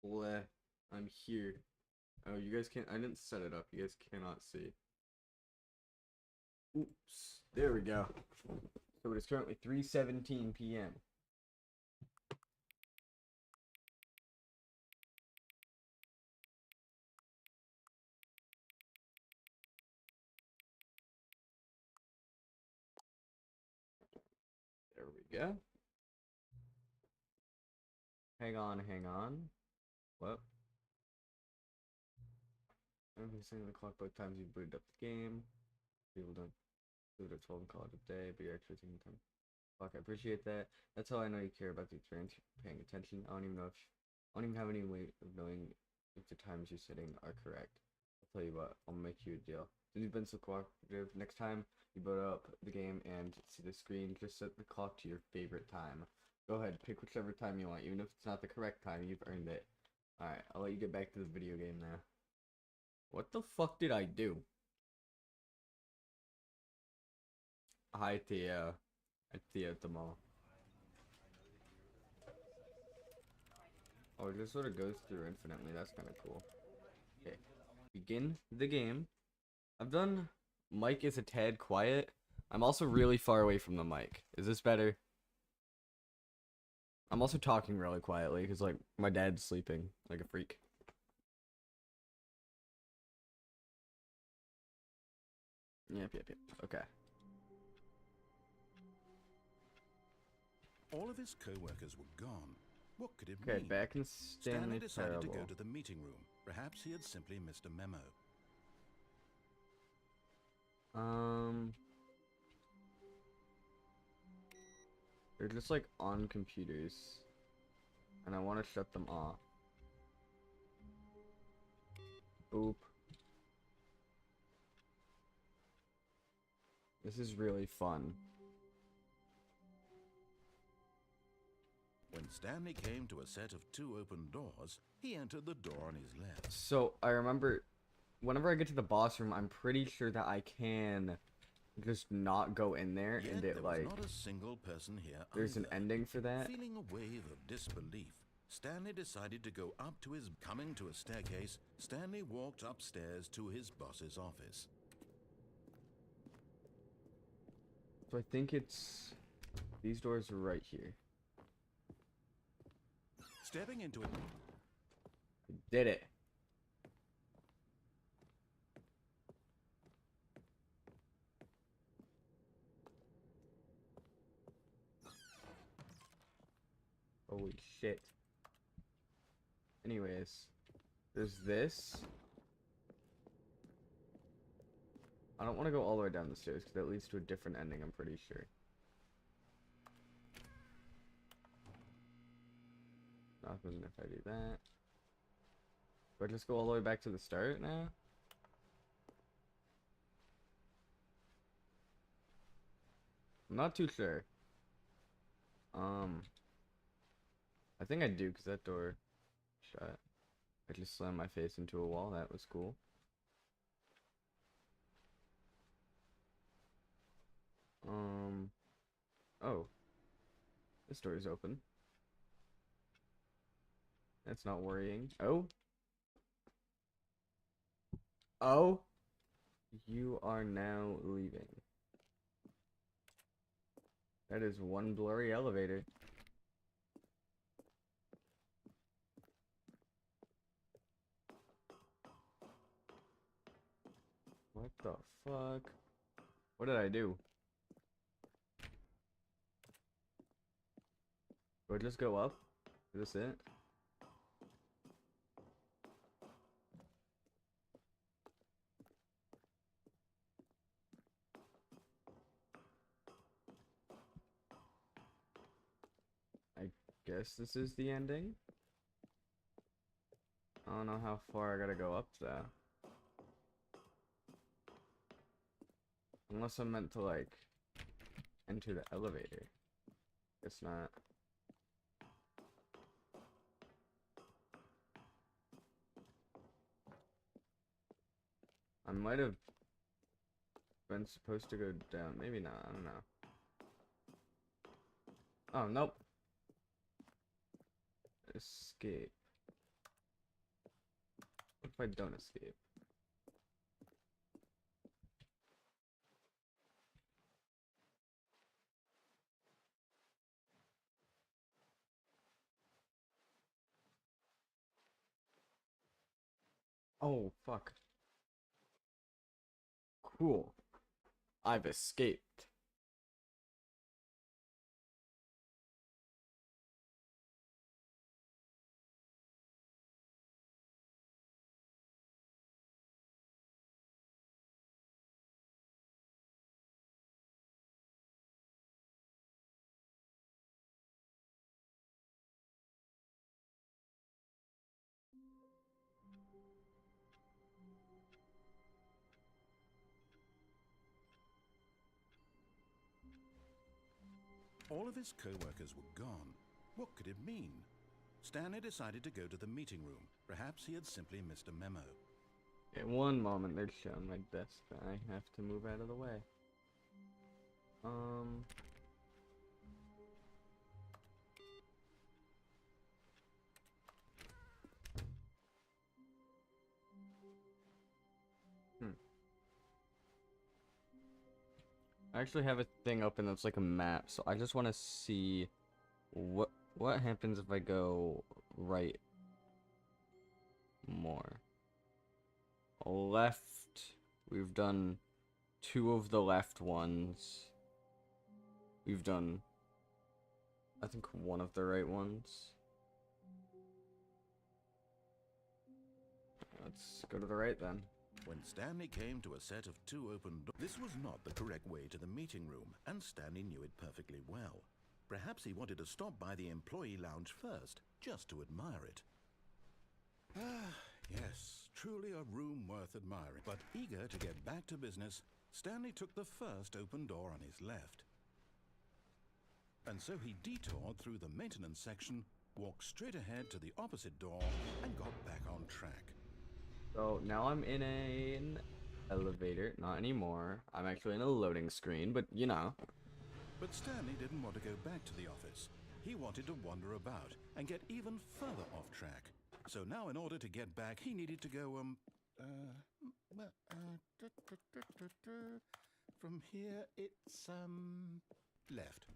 Bleh. I'm here. Oh, you guys can't. I didn't set it up. You guys cannot see. Oops. There we go. So it is currently 3:17 p.m. There we go. Hang on, hang on. What? I'm setting the clock both times you booted up the game. People don't do it at 12 and call it a day, but you're actually taking time. Fuck, I appreciate that. That's how I know you care about the experience. You're paying attention. I don't even have any way of knowing if the times you're setting are correct. I'll tell you what, I'll make you a deal. Since you've been so cooperative, next time you boot up the game and see the screen, just set the clock to your favorite time. Go ahead, pick whichever time you want, even if it's not the correct time, you've earned it. Alright, I'll let you get back to the video game now. What the fuck did I do? Hi, Theo. Theo at the mall. Oh, it just sort of goes through infinitely. That's kind of cool. Okay. Begin the game. I've done mic is a tad quiet. I'm also really far away from the mic. Is this better? I'm also talking really quietly because, like, my dad's sleeping like a freak. Yep. Okay. All of his co-workers were gone. What could it Okay, mean? back in Stanley Stanley decided to go Parable. to the meeting room. Perhaps he had simply missed a memo. Um, they're just like on computers, and I want to shut them off. Boop. This is really fun. When Stanley came to a set of two open doors, he entered the door on his left. So I remember whenever I get to the boss room, I'm pretty sure that I can just not go in there Yet and it there was like not a single person here there's an either. ending for that. Feeling a wave of disbelief, Stanley decided to go up to his... Coming to a staircase, Stanley walked upstairs to his boss's office. So I think it's these doors are right here. Stepping into it... Did it. Holy shit. Anyways, there's this. I don't want to go all the way down the stairs because that leads to a different ending, I'm pretty sure. Nothing if I do that. Do I just go all the way back to the start now? I'm not too sure. I think I do because that door shut. I just slammed my face into a wall. That was cool. Oh, this door is open. That's not worrying. Oh, you are now leaving. That is one blurry elevator. What the fuck? What did I do? Do I just go up? Is this it? I guess this is the ending? I don't know how far I gotta go up though. Unless I'm meant to like enter the elevator. Guess not. I might have been supposed to go down. Maybe not. I don't know. Oh, nope. Escape. if I don't escape? Oh, fuck. Cool. I've escaped. All of his co-workers were gone. What could it mean? Stanley decided to go to the meeting room. Perhaps he had simply missed a memo. In one moment, they're showing my desk. I have to move out of the way. I actually have a thing open that's like a map, so I just want to see what happens if I go right more. Left, we've done 2 of the left ones. We've done, I think, 1 of the right ones. Let's go to the right then. When Stanley came to a set of 2 open doors, this was not the correct way to the meeting room, and Stanley knew it perfectly well. Perhaps he wanted to stop by the employee lounge first, just to admire it. Ah, yes, truly a room worth admiring. But eager to get back to business, Stanley took the first open door on his left. And so he detoured through the maintenance section, walked straight ahead to the opposite door, and got back on track. So now I'm in an elevator. Not anymore. I'm actually in a loading screen, but you know. But Stanley didn't want to go back to the office. He wanted to wander about and get even further off track. So now in order to get back, he needed to go, from here it's, left.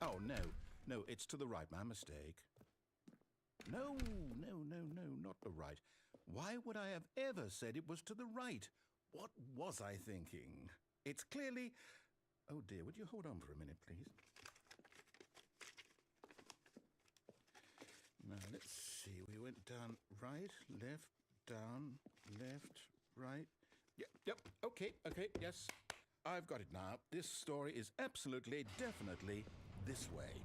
Oh, no, it's to the right, my mistake. No, not the right. Why would I have ever said it was to the right? What was I thinking? It's clearly... Oh dear, would you hold on for a minute, please? Now, let's see. We went down, right, left, down, left, right. Yep, okay, yes. I've got it now. This story is absolutely, definitely this way.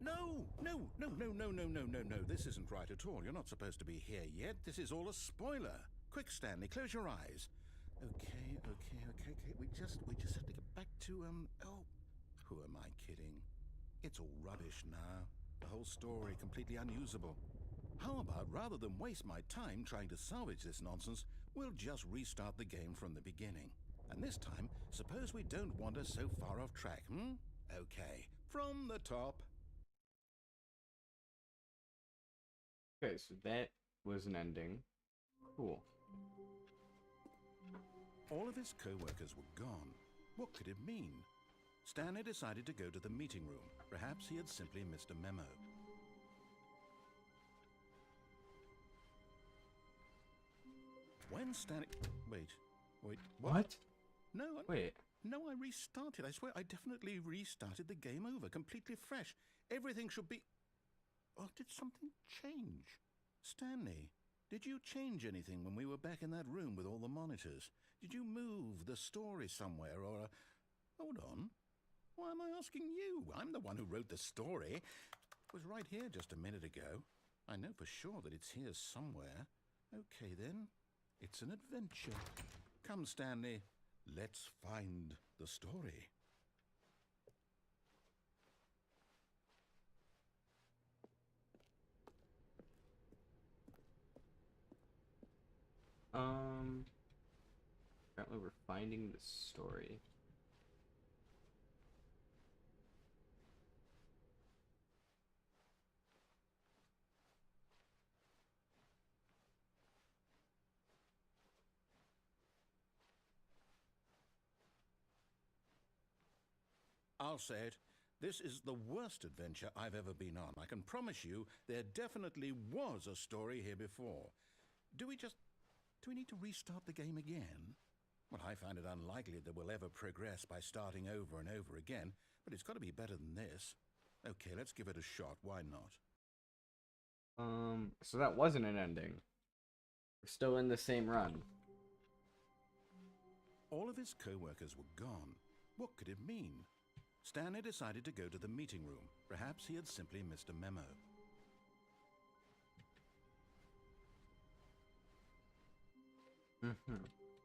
No. This isn't right at all. You're not supposed to be here yet. This is all a spoiler. Quick, Stanley, close your eyes. Okay. We just have to get back to, oh, who am I kidding? It's all rubbish now. The whole story completely unusable. How about, rather than waste my time trying to salvage this nonsense, we'll just restart the game from the beginning. And this time, suppose we don't wander so far off track, Okay, from the top. Okay, so that was an ending. Cool. All of his co-workers were gone. What could it mean? Stanley decided to go to the meeting room. Perhaps he had simply missed a memo. When Stanley... Wait, What? No, Wait. No, I restarted. I swear, I definitely restarted the game over, completely fresh. Everything should be... Oh, did something change? Stanley, did you change anything when we were back in that room with all the monitors? Did you move the story somewhere, or... Hold on. Why am I asking you? I'm the one who wrote the story. It was right here just a minute ago. I know for sure that it's here somewhere. Okay, then. It's an adventure. Come, Stanley. Let's find the story. Apparently we're finding the story. I'll say it. This is the worst adventure I've ever been on. I can promise you there definitely was a story here before. Do we need to restart the game again? Well, I find it unlikely that we'll ever progress by starting over and over again, but it's got to be better than this. Okay, let's give it a shot. Why not? So that wasn't an ending. We're still in the same run. All of his co-workers were gone. What could it mean? Stanley decided to go to the meeting room. Perhaps he had simply missed a memo.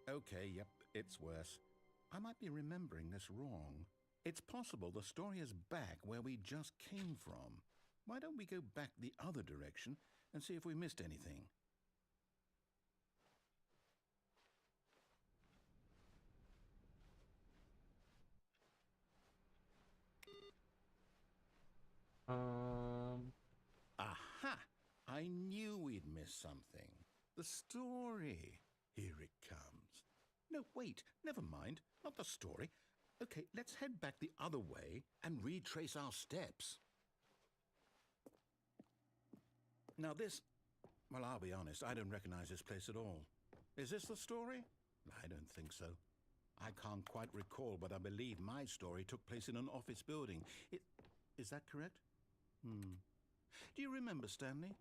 Okay, yep, it's worse. I might be remembering this wrong. It's possible the story is back where we just came from. Why don't we go back the other direction and see if we missed anything? Aha! I knew we'd miss something. The story. Here it comes. No, wait, never mind. Not the story. Okay, let's head back the other way and retrace our steps. Now this... Well, I'll be honest, I don't recognize this place at all. Is this the story? I don't think so. I can't quite recall, but I believe my story took place in an office building. Is that correct? Do you remember, Stanley?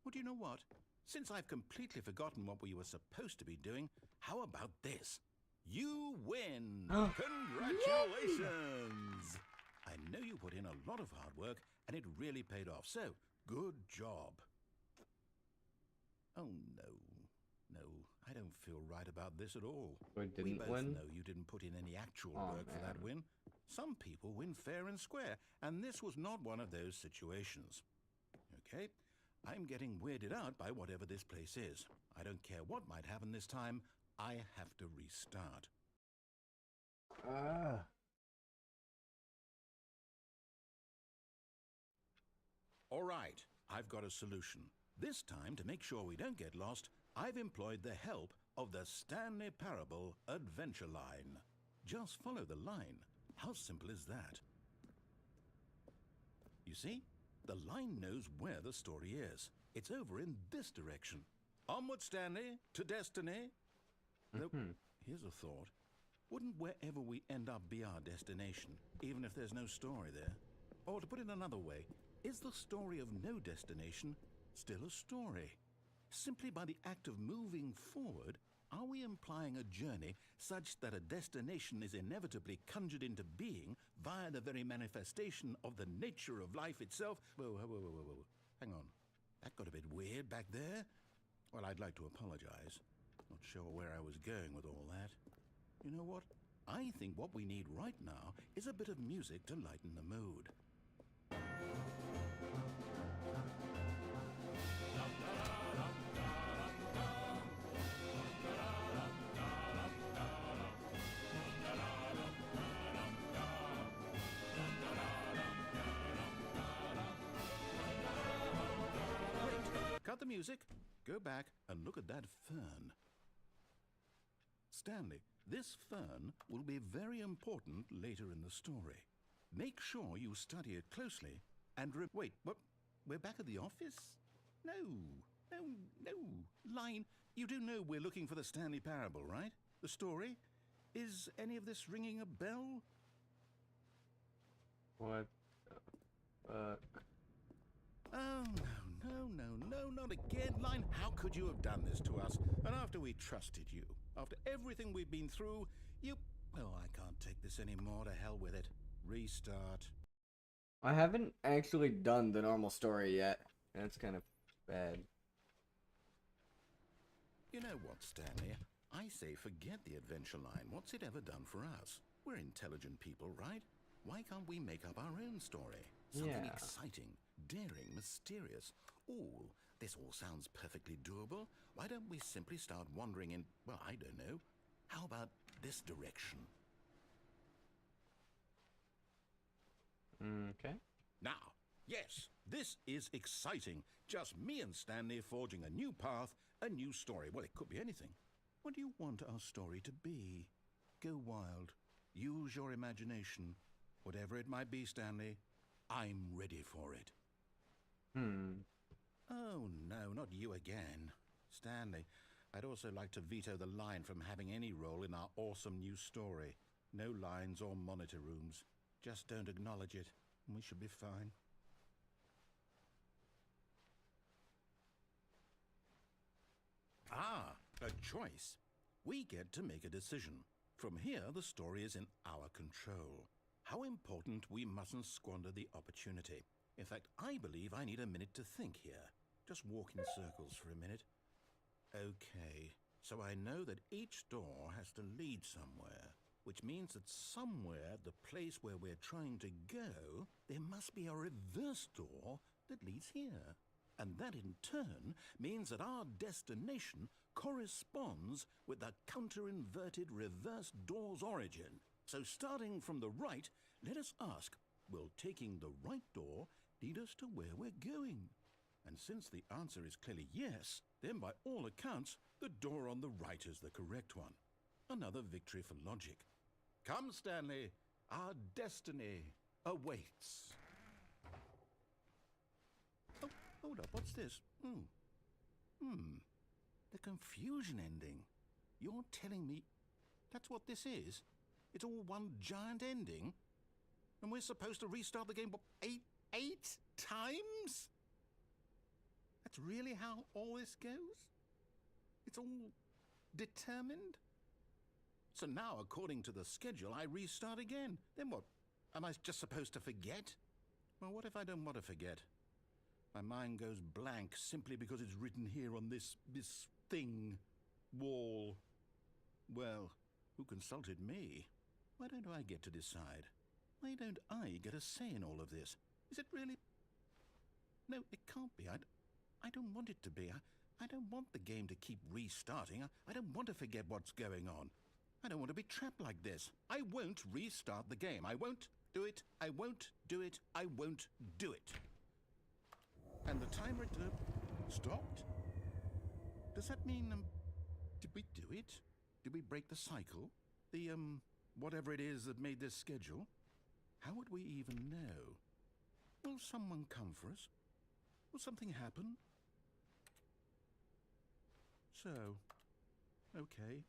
Well, do you know what? Since I've completely forgotten what we were supposed to be doing, how about this? You win! Congratulations! I know you put in a lot of hard work, and it really paid off, so good job. Oh, no, I don't feel right about this at all. We both know you didn't put in any actual work for that win. Some people win fair and square, and this was not one of those situations. Okay, I'm getting weirded out by whatever this place is. I don't care what might happen this time. I have to restart. All right, I've got a solution. This time, to make sure we don't get lost, I've employed the help of the Stanley Parable Adventure Line. Just follow the line. How simple is that? You see? The line knows where the story is. It's over in this direction. Onward, Stanley, to destiny. Though, here's a thought. Wouldn't wherever we end up be our destination, even if there's no story there? Or to put it another way, is the story of no destination still a story? Simply by the act of moving forward, are we implying a journey such that a destination is inevitably conjured into being via the very manifestation of the nature of life itself? Whoa. Hang on. That got a bit weird back there. Well, I'd like to apologize. Not sure where I was going with all that. You know what? I think what we need right now is a bit of music to lighten the mood. Cut the music, go back and look at that fern. Stanley, this fern will be very important later in the story. Make sure you study it closely and wait, what? We're back at the office? No. Line, you do know we're looking for the Stanley Parable, right? The story? Is any of this ringing a bell? What the fuck? Oh, no, not again. Line, how could you have done this to us? And after we trusted you, after everything we've been through, you... Oh, I can't take this anymore. To hell with it. Restart. I haven't actually done the normal story yet. That's kind of bad. You know what, Stanley? I say forget the adventure line. What's it ever done for us? We're intelligent people, right? Why can't we make up our own story? Something exciting, daring, mysterious. Ooh, this all sounds perfectly doable. Why don't we simply start wandering in, well, I don't know. How about this direction? Okay. Now, yes, this is exciting. Just me and Stanley forging a new path, a new story. Well, it could be anything. What do you want our story to be? Go wild. Use your imagination. Whatever it might be, Stanley, I'm ready for it. Hmm. Oh, no, not you again. Stanley, I'd also like to veto the line from having any role in our awesome new story. No lines or monitor rooms. Just don't acknowledge it, and we should be fine. Ah, a choice. We get to make a decision. From here, the story is in our control. How important we mustn't squander the opportunity. In fact, I believe I need a minute to think here. Just walk in circles for a minute. Okay, so I know that each door has to lead somewhere, which means that somewhere, the place where we're trying to go, there must be a reverse door that leads here. And that in turn means that our destination corresponds with the counter-inverted reverse door's origin. So starting from the right, let us ask, will taking the right door lead us to where we're going? And since the answer is clearly yes, then by all accounts, the door on the right is the correct one. Another victory for logic. Come, Stanley, our destiny awaits. Oh, hold up, what's this? The confusion ending. You're telling me that's what this is? It's all one giant ending? And we're supposed to restart the game, what, eight times? That's really how all this goes? It's all determined? So now, according to the schedule, I restart again. Then what? Am I just supposed to forget? Well, what if I don't want to forget? My mind goes blank simply because it's written here on this thing, wall. Well, who consulted me? Why don't I get to decide? Why don't I get a say in all of this? Is it really? No, it can't be. I don't want it to be. I don't want the game to keep restarting. I don't want to forget what's going on. I don't want to be trapped like this. I won't restart the game. I won't do it. I won't do it. I won't do it. And the timer stopped? Does that mean, did we do it? Did we break the cycle? The, whatever it is that made this schedule? How would we even know? Will someone come for us? Will something happen? So, okay.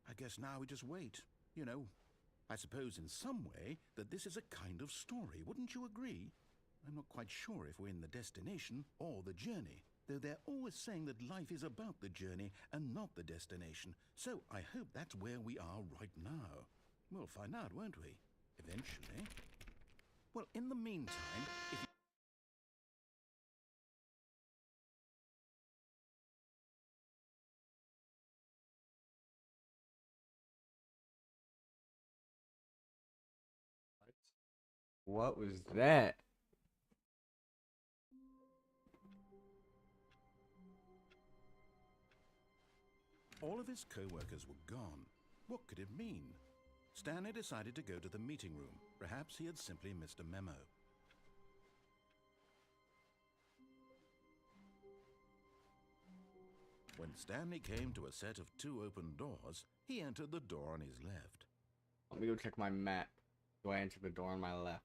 I guess now we just wait. You know, I suppose in some way that this is a kind of story, wouldn't you agree? I'm not quite sure if we're in the destination or the journey, though they're always saying that life is about the journey and not the destination, so I hope that's where we are right now. We'll find out, won't we? Eventually. Well, in the meantime, if you... What was that? All of his co-workers were gone. What could it mean? Stanley decided to go to the meeting room. Perhaps he had simply missed a memo. When Stanley came to a set of 2 open doors, he entered the door on his left. Let me go check my map. Do I enter the door on my left?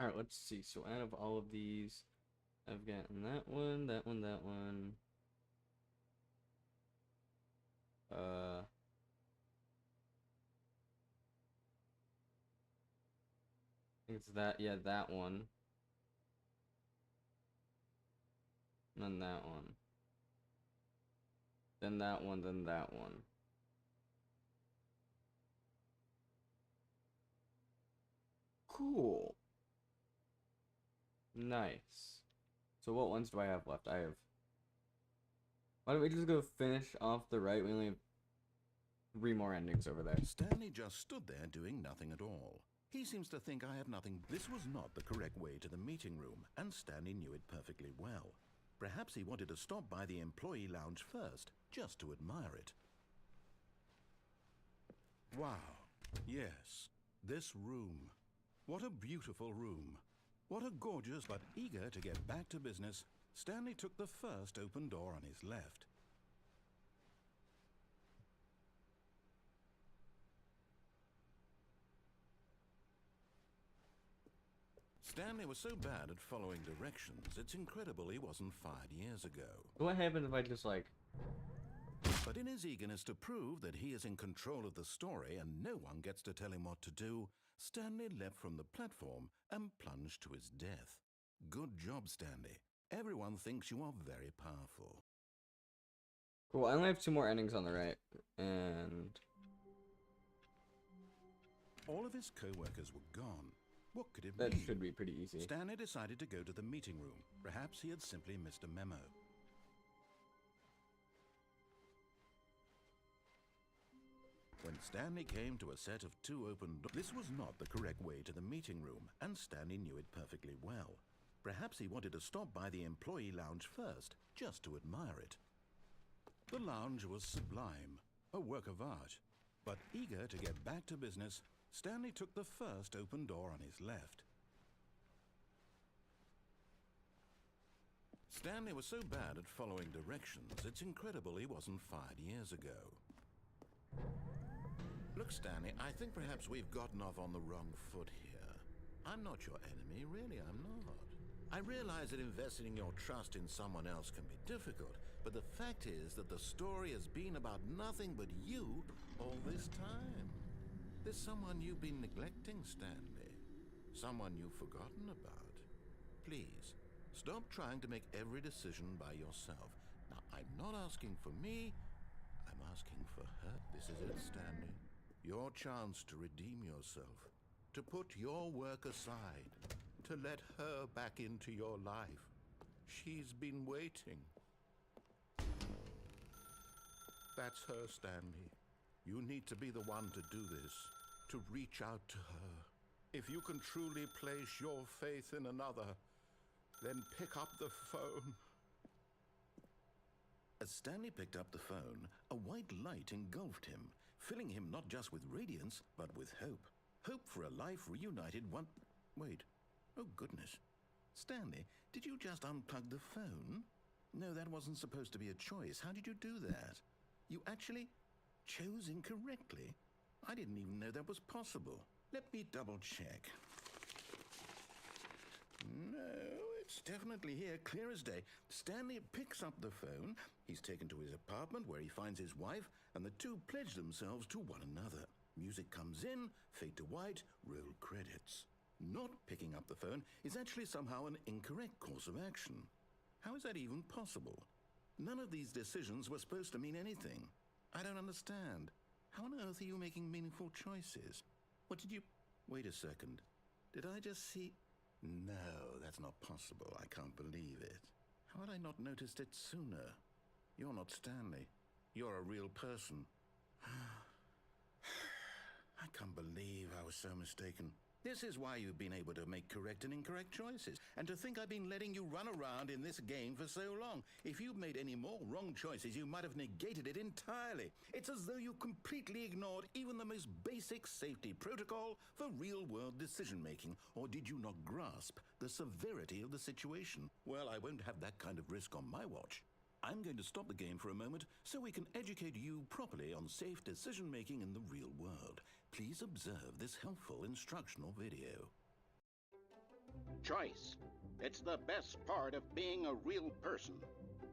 Alright, let's see. So out of all of these, I've gotten that one, that one, that one. I think it's that, yeah, that one. And then that one. Then that one, then that one. Cool. Nice. So what ones do I have left? I have... Why don't we just go finish off the right? We only have 3 more endings over there. Stanley just stood there doing nothing at all. He seems to think I have nothing. This was not the correct way to the meeting room, and Stanley knew it perfectly well. Perhaps he wanted to stop by the employee lounge first, just to admire it. Wow. Yes, this room. What a beautiful room. What a gorgeous, but eager to get back to business, Stanley took the first open door on his left. Stanley was so bad at following directions, it's incredible he wasn't fired years ago. What happens if I just, like... But in his eagerness to prove that he is in control of the story and no one gets to tell him what to do, Stanley leapt from the platform and plunged to his death. Good job, Stanley. Everyone thinks you are very powerful. Cool, I only have 2 more endings on the right, and... All of his co-workers were gone. What could it That mean? should be pretty easy. Stanley decided to go to the meeting room. Perhaps he had simply missed a memo. When Stanley came to a set of 2 open doors, this was not the correct way to the meeting room, and Stanley knew it perfectly well. Perhaps he wanted to stop by the employee lounge first, just to admire it. The lounge was sublime, a work of art. But eager to get back to business, Stanley took the first open door on his left. Stanley was so bad at following directions, it's incredible he wasn't fired years ago. Look, Stanley, I think perhaps we've gotten off on the wrong foot here. I'm not your enemy, really, I'm not. I realize that investing your trust in someone else can be difficult, but the fact is that the story has been about nothing but you all this time. There's someone you've been neglecting, Stanley. Someone you've forgotten about. Please, stop trying to make every decision by yourself. Now, I'm not asking for me, I'm asking for her. This is it, Stanley. Your chance to redeem yourself, to put your work aside, to let her back into your life. She's been waiting. That's her, Stanley. You need to be the one to do this, to reach out to her. If you can truly place your faith in another, then pick up the phone. As Stanley picked up the phone, a white light engulfed him, filling him not just with radiance, but with hope. Hope for a life reunited one... Wait. Oh, goodness. Stanley, did you just unplug the phone? No, that wasn't supposed to be a choice. How did you do that? You actually chose incorrectly. I didn't even know that was possible. Let me double check. No, it's definitely here, clear as day. Stanley picks up the phone. He's taken to his apartment where he finds his wife, and the two pledge themselves to one another. Music comes in, fade to white, roll credits. Not picking up the phone is actually somehow an incorrect course of action. How is that even possible? None of these decisions were supposed to mean anything. I don't understand. How on earth are you making meaningful choices? What did you... Wait a second. Did I just see... No, that's not possible. I can't believe it. How had I not noticed it sooner? You're not Stanley. You're a real person. I can't believe I was so mistaken. This is why you've been able to make correct and incorrect choices. And to think I've been letting you run around in this game for so long. If you'd made any more wrong choices, you might have negated it entirely. It's as though you completely ignored even the most basic safety protocol for real-world decision-making. Or did you not grasp the severity of the situation? Well, I won't have that kind of risk on my watch. I'm going to stop the game for a moment so we can educate you properly on safe decision-making in the real world. Please observe this helpful instructional video. Choice. It's the best part of being a real person.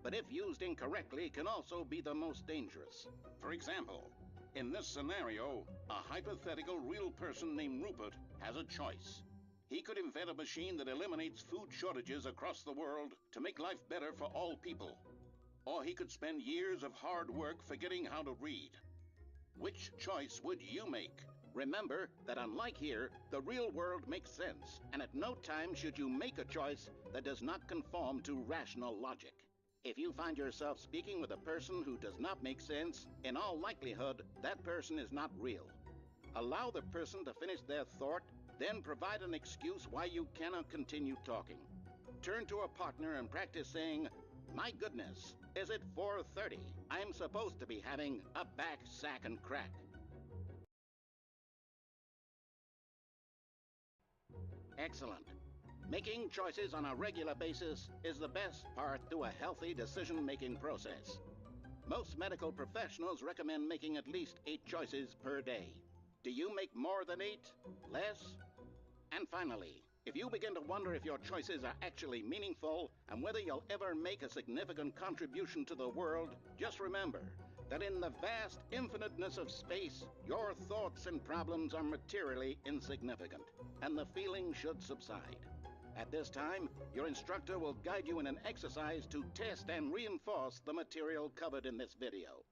But if used incorrectly, can also be the most dangerous. For example, in this scenario, a hypothetical real person named Rupert has a choice. He could invent a machine that eliminates food shortages across the world to make life better for all people. Or he could spend years of hard work forgetting how to read. Which choice would you make? Remember that unlike here, the real world makes sense, and at no time should you make a choice that does not conform to rational logic. If you find yourself speaking with a person who does not make sense, in all likelihood, that person is not real. Allow the person to finish their thought, then provide an excuse why you cannot continue talking. Turn to a partner and practice saying, "My goodness, is it 4:30? I'm supposed to be having a back, sack, and crack." Excellent. Making choices on a regular basis is the best part to a healthy decision-making process. Most medical professionals recommend making at least 8 choices per day. Do you make more than 8? Less? And finally, if you begin to wonder if your choices are actually meaningful and whether you'll ever make a significant contribution to the world, just remember that in the vast infiniteness of space, your thoughts and problems are materially insignificant, and the feeling should subside. At this time, your instructor will guide you in an exercise to test and reinforce the material covered in this video.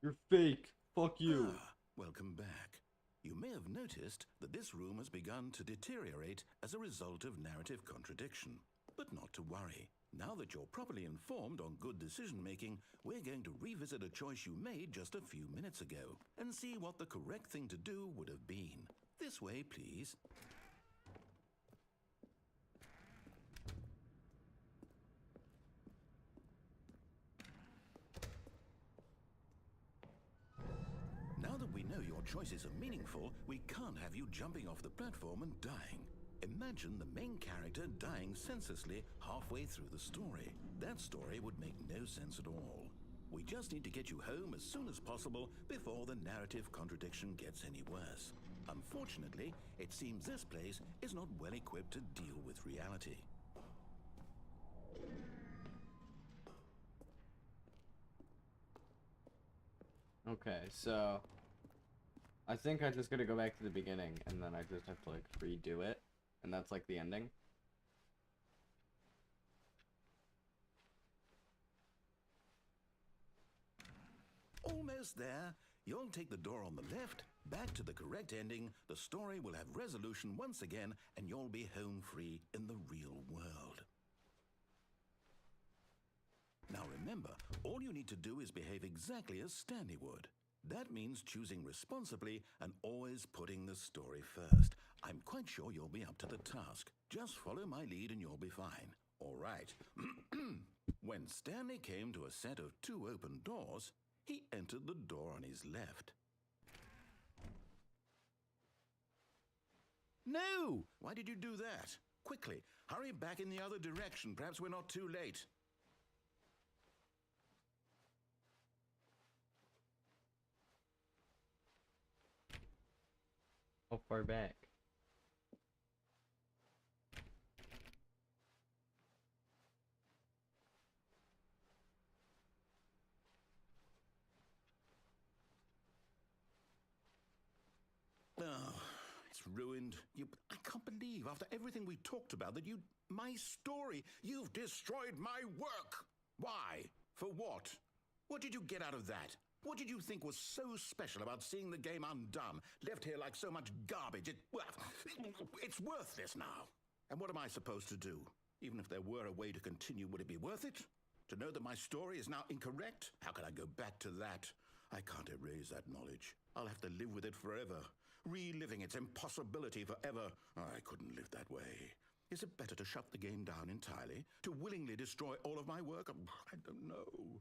You're fake. Fuck you. Welcome back. You may have noticed that this room has begun to deteriorate as a result of narrative contradiction. But not to worry. Now that you're properly informed on good decision-making, we're going to revisit a choice you made just a few minutes ago and see what the correct thing to do would have been. This way, please. Now that we know your choices are meaningful, we can't have you jumping off the platform and dying. Imagine the main character dying senselessly halfway through the story. That story would make no sense at all. We just need to get you home as soon as possible before the narrative contradiction gets any worse. Unfortunately, it seems this place is not well equipped to deal with reality. Okay, so I think I just gotta go back to the beginning and then I just have to like redo it, and that's like the ending. Almost there. You'll take the door on the left, back to the correct ending, the story will have resolution once again, and you'll be home free in the real world. Now remember, all you need to do is behave exactly as Stanley would. That means choosing responsibly and always putting the story first. I'm quite sure you'll be up to the task. Just follow my lead and you'll be fine. All right. When Stanley came to a set of 2 open doors, he entered the door on his left. No! Why did you do that? Quickly, hurry back in the other direction. Perhaps we're not too late. How far back? Oh, it's ruined. I can't believe, after everything we talked about, that my story, you've destroyed my work. Why? For what? What did you get out of that? What did you think was so special about seeing the game undone, left here like so much garbage? It's worthless now. And what am I supposed to do? Even if there were a way to continue, would it be worth it? To know that my story is now incorrect? How can I go back to that? I can't erase that knowledge. I'll have to live with it forever, reliving its impossibility forever. I couldn't live that way. Is it better to shut the game down entirely? To willingly destroy all of my work? I don't know.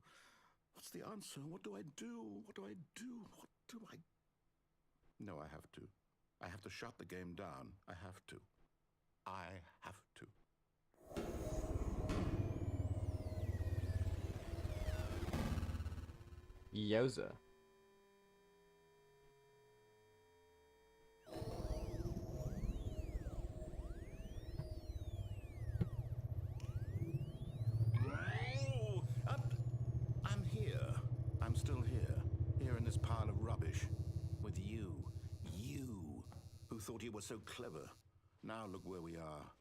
What's the answer? What do I do? What do I do? What do I... No, I have to. I have to shut the game down. I have to. I have to. Yoza. I'm here. I'm still here in this pile of rubbish, with you, who thought you were so clever. Now look where we are.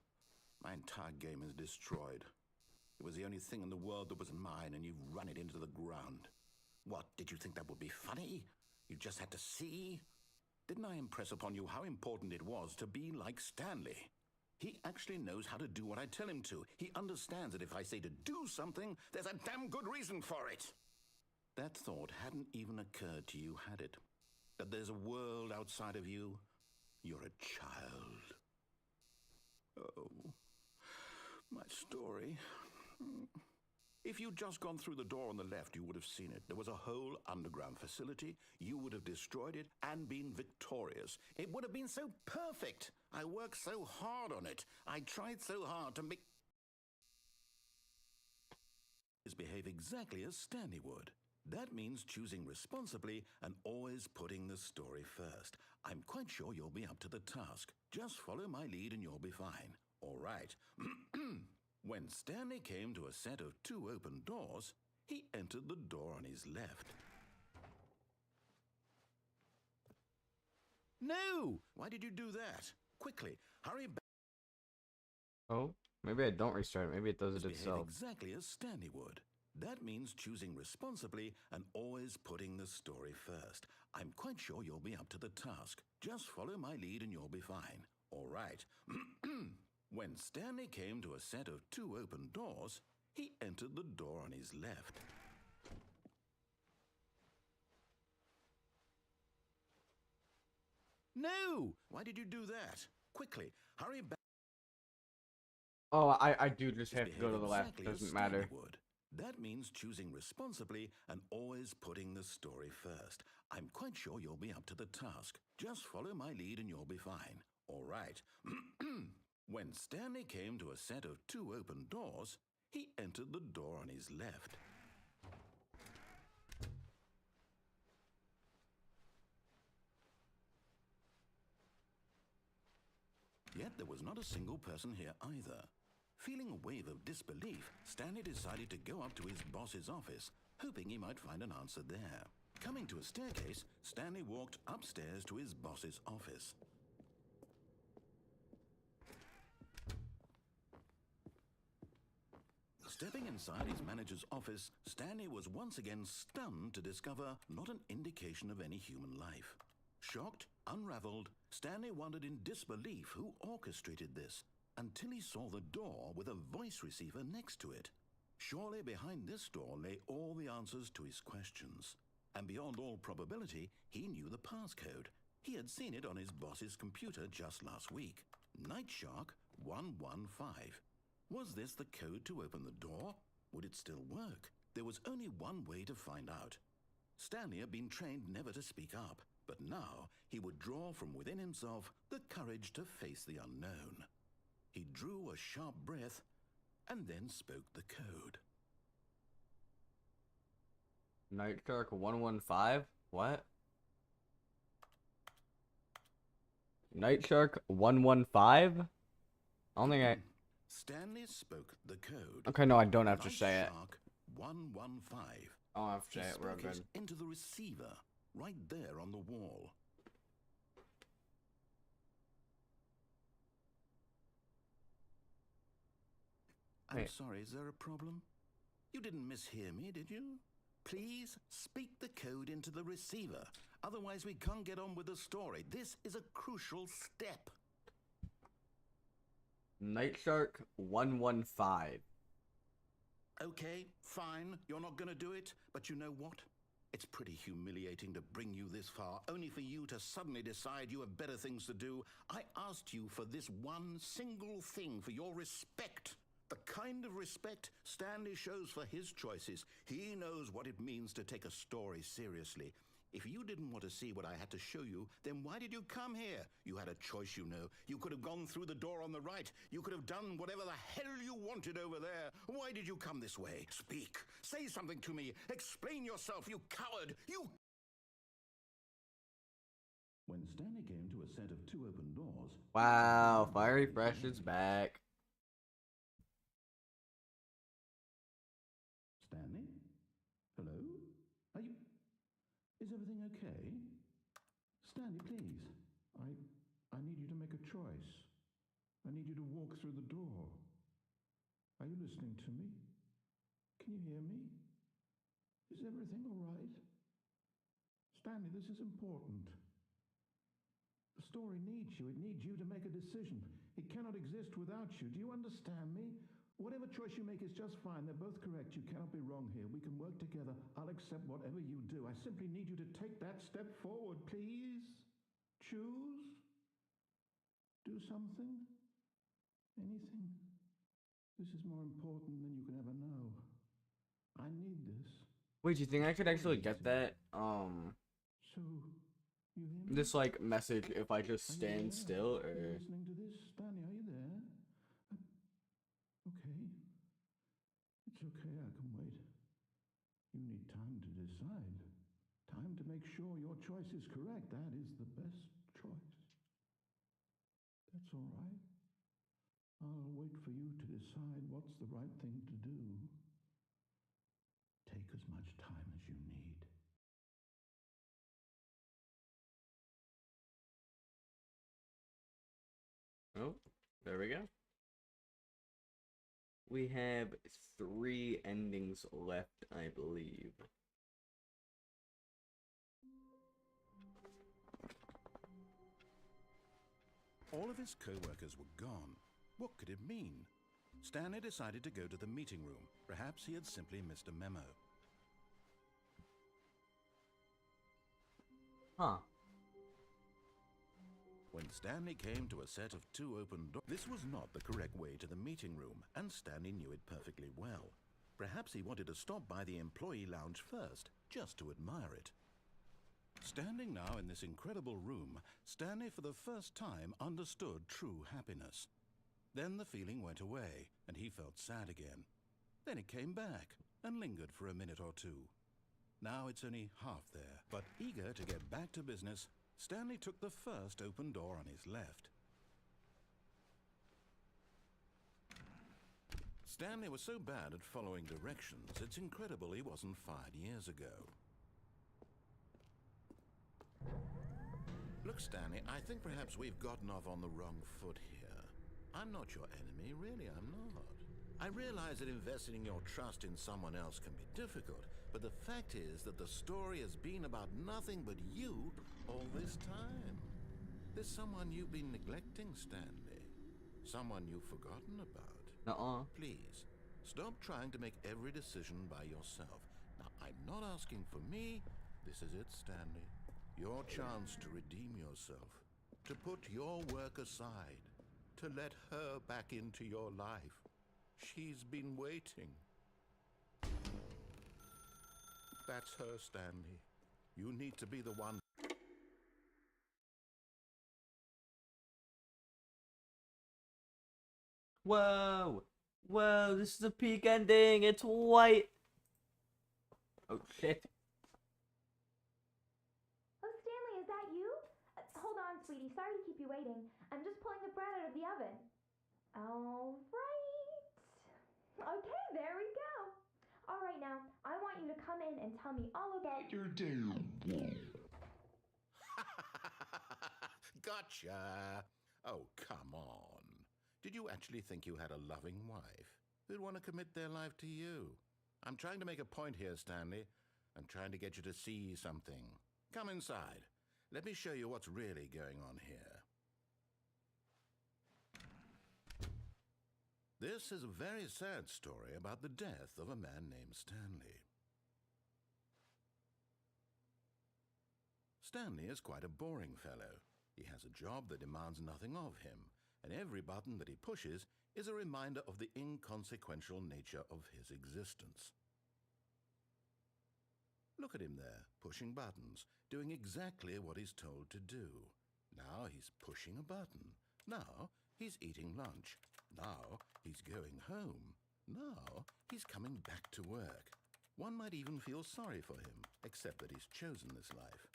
My entire game is destroyed. It was the only thing in the world that was mine, and you've run it into the ground. What, did you think that would be funny? You just had to see? Didn't I impress upon you how important it was to be like Stanley? He actually knows how to do what I tell him to. He understands that if I say to do something, there's a damn good reason for it. That thought hadn't even occurred to you, had it? That there's a world outside of you? You're a child. Oh, my story. If you'd just gone through the door on the left, you would have seen it. There was a whole underground facility. You would have destroyed it and been victorious. It would have been so perfect. I worked so hard on it. I tried so hard to make behave exactly as Stanley would. That means choosing responsibly and always putting the story first. I'm quite sure you'll be up to the task. Just follow my lead and you'll be fine. All right. When Stanley came to a set of 2 open doors, he entered the door on his left. No! Why did you do that? Quickly, hurry back. Oh, maybe I don't restart it. Maybe it does it Behave itself. exactly as Stanley would. That means choosing responsibly and always putting the story first. I'm quite sure you'll be up to the task. Just follow my lead and you'll be fine. All right. When Stanley came to a set of 2 open doors, he entered the door on his left. No! Why did you do that? Quickly, hurry back. Oh, I do just have to go to the left. Exactly as Doesn't Stanley matter. would. That means choosing responsibly and always putting the story first. I'm quite sure you'll be up to the task. Just follow my lead and you'll be fine. All right. When Stanley came to a set of 2 open doors, he entered the door on his left. Yet there was not a single person here either. Feeling a wave of disbelief, Stanley decided to go up to his boss's office, hoping he might find an answer there. Coming to a staircase, Stanley walked upstairs to his boss's office. Stepping inside his manager's office, Stanley was once again stunned to discover not an indication of any human life. Shocked, unraveled, Stanley wondered in disbelief who orchestrated this, until he saw the door with a voice receiver next to it. Surely behind this door lay all the answers to his questions. And beyond all probability, he knew the passcode. He had seen it on his boss's computer just last week. Night Shark 115. Was this the code to open the door? Would it still work? There was only one way to find out. Stanley had been trained never to speak up, but now he would draw from within himself the courage to face the unknown. He drew a sharp breath and then spoke the code. Night Shark 115? What? Night Shark 115? I don't think I... Stanley spoke the code. Okay, no, I don't have to Night say it. Shark 115. I don't have to He say it. We're spoke good. it into the receiver, right there on the wall. I'm Hey. sorry, is there a problem? You didn't mishear me, did you? Please speak the code into the receiver. Otherwise, we can't get on with the story. This is a crucial step. Night Shark 115. Okay, fine, you're not going to do it, but you know what? It's pretty humiliating to bring you this far, only for you to suddenly decide you have better things to do. I asked you for this one single thing, for your respect. The kind of respect Stanley shows for his choices. He knows what it means to take a story seriously. If you didn't want to see what I had to show you, then why did you come here? You had a choice, you know. You could have gone through the door on the right. You could have done whatever the hell you wanted over there. Why did you come this way? Speak. Say something to me. Explain yourself, you coward. You... When Stanley came to a set of 2 open doors... Wow, Fiery Fresh is back. Stanley? Hello? Are you... Is everything okay? Stanley, please. I need you to make a choice. I need you to walk through the door. Are you listening to me? Can you hear me? Is everything all right? Stanley, this is important. story needs you. It needs you to make a decision. It cannot exist without you. Do you understand me? Whatever choice you make is just fine. They're both correct. You cannot be wrong here. We can work together. I'll accept whatever you do. I simply need you to take that step forward, please. Choose. Do something. Anything. This is more important than you can ever know. I need this. Wait, do you think I could actually get that? So, you hear me? This like message if I just Are you stand there? still, Are you or listening to this? Stanley, are you there? Okay. It's okay, I can wait. You need time to decide. Time to make sure your choice is correct. That is the best choice. That's all right. I'll wait for you to decide what's the right thing to do. Take as much time as you need. oh, there we go. We have 3 endings left, I believe. All of his co-workers were gone. What could it mean? Stanley decided to go to the meeting room. Perhaps he had simply missed a memo. Huh. When Stanley came to a set of 2 open doors, this was not the correct way to the meeting room, and Stanley knew it perfectly well. Perhaps he wanted to stop by the employee lounge first, just to admire it. Standing now in this incredible room, Stanley for the first time understood true happiness. Then the feeling went away, and he felt sad again. Then it came back, and lingered for a minute or 2. Now it's only half there, but eager to get back to business, Stanley took the first open door on his left. Stanley was so bad at following directions, it's incredible he wasn't fired years ago. Look, Stanley, I think perhaps we've gotten off on the wrong foot here. I'm not your enemy, really, I'm not. I realize that investing your trust in someone else can be difficult, but the fact is that the story has been about nothing but you all this time. There's someone you've been neglecting, Stanley. Someone you've forgotten about. Nuh-uh. Please, stop trying to make every decision by yourself. Now, I'm not asking for me. This is it, Stanley. Your chance to redeem yourself. To put your work aside. To let her back into your life. She's been waiting. That's her, Stanley. You need to be the one. Whoa! Whoa, this is a peak ending! It's white! Oh shit. Oh, Stanley, is that you? Hold on, sweetie. Sorry to keep you waiting. I'm just pulling the bread out of the oven. All right. Okay, there we go. All right, now, I want you to come in and tell me all about your day. Gotcha! Oh, come on. Did you actually think you had a loving wife who'd want to commit their life to you? I'm trying to make a point here, Stanley. I'm trying to get you to see something. Come inside. Let me show you what's really going on here. This is a very sad story about the death of a man named Stanley. Stanley is quite a boring fellow. He has a job that demands nothing of him, and every button that he pushes is a reminder of the inconsequential nature of his existence. Look at him there, pushing buttons, doing exactly what he's told to do. Now he's pushing a button. Now he's eating lunch. Now he's going home. Now he's coming back to work. One might even feel sorry for him, except that he's chosen this life.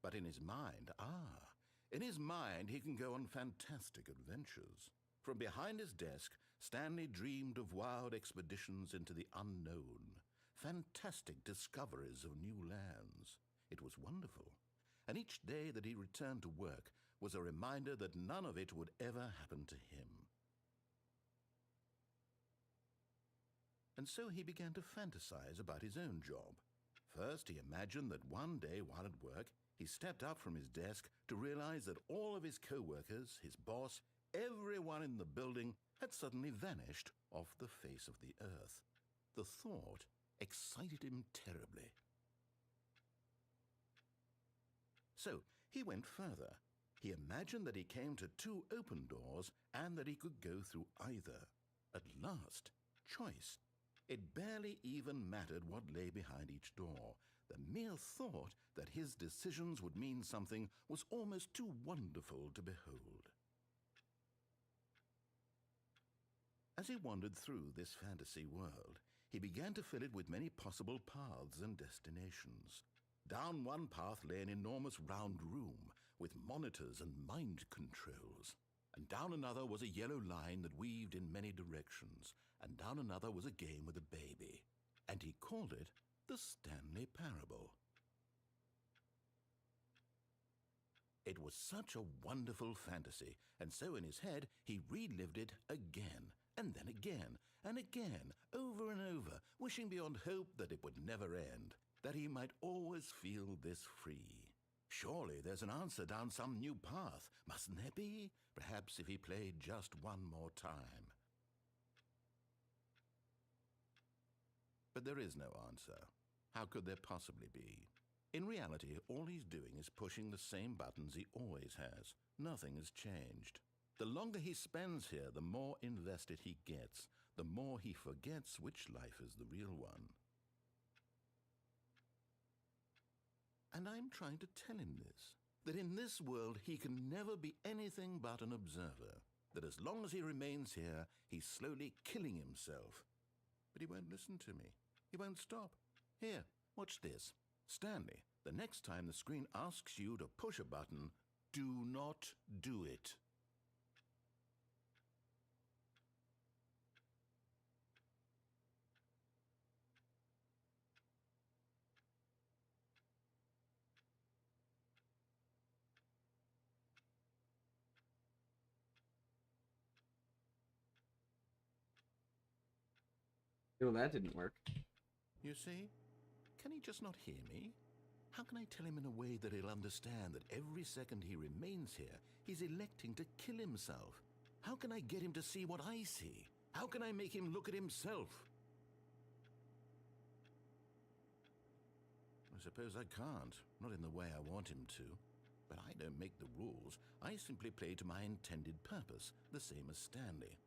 But in his mind, in his mind he can go on fantastic adventures. From behind his desk, Stanley dreamed of wild expeditions into the unknown, fantastic discoveries of new lands. It was wonderful, and each day that he returned to work was a reminder that none of it would ever happen to him. And so he began to fantasize about his own job, First, he imagined that one day while at work, he stepped up from his desk to realize that all of his co-workers, his boss, everyone in the building had suddenly vanished off the face of the earth. The thought excited him terribly. So he went further. He imagined that he came to two open doors and that he could go through either. At last, choice. It barely even mattered what lay behind each door. The mere thought that his decisions would mean something was almost too wonderful to behold. As he wandered through this fantasy world, he began to fill it with many possible paths and destinations. Down one path lay an enormous round room with monitors and mind controls. And down another was a yellow line that weaved in many directions. And down another was a game with a baby. And he called it the Stanley Parable. It was such a wonderful fantasy, and so in his head he relived it again, and then again, and again, over and over, wishing beyond hope that it would never end, that he might always feel this free. Surely there's an answer down some new path, mustn't there be? Perhaps if he played just one more time. But there is no answer. How could there possibly be? In reality, all he's doing is pushing the same buttons he always has. Nothing has changed. The longer he spends here, the more invested he gets, the more he forgets which life is the real one. And I'm trying to tell him this, that in this world he can never be anything but an observer, that as long as he remains here, he's slowly killing himself. But he won't listen to me. He won't stop. Here, watch this. Stanley, the next time the screen asks you to push a button, do not do it. Well, that didn't work. You see? Can he just not hear me? How can I tell him in a way that he'll understand that every second he remains here, he's electing to kill himself? How can I get him to see what I see? How can I make him look at himself? I suppose I can't, not in the way I want him to. But I don't make the rules. I simply play to my intended purpose, the same as Stanley.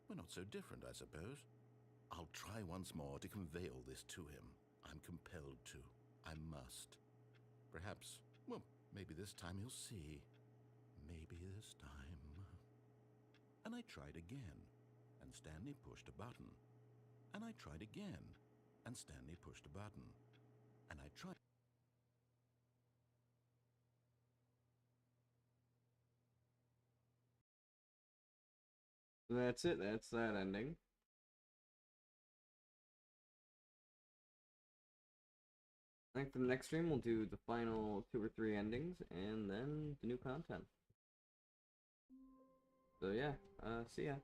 We're not so different, I suppose. I'll try once more to convey all this to him. I'm compelled to. I must. Perhaps, well, maybe this time he'll see. Maybe this time. And I tried again, and Stanley pushed a button. And I tried again, and Stanley pushed a button. And I tried. That's it. That's that ending. I think for the next stream, we'll do the final 2 or 3 endings and then the new content. So yeah, see ya.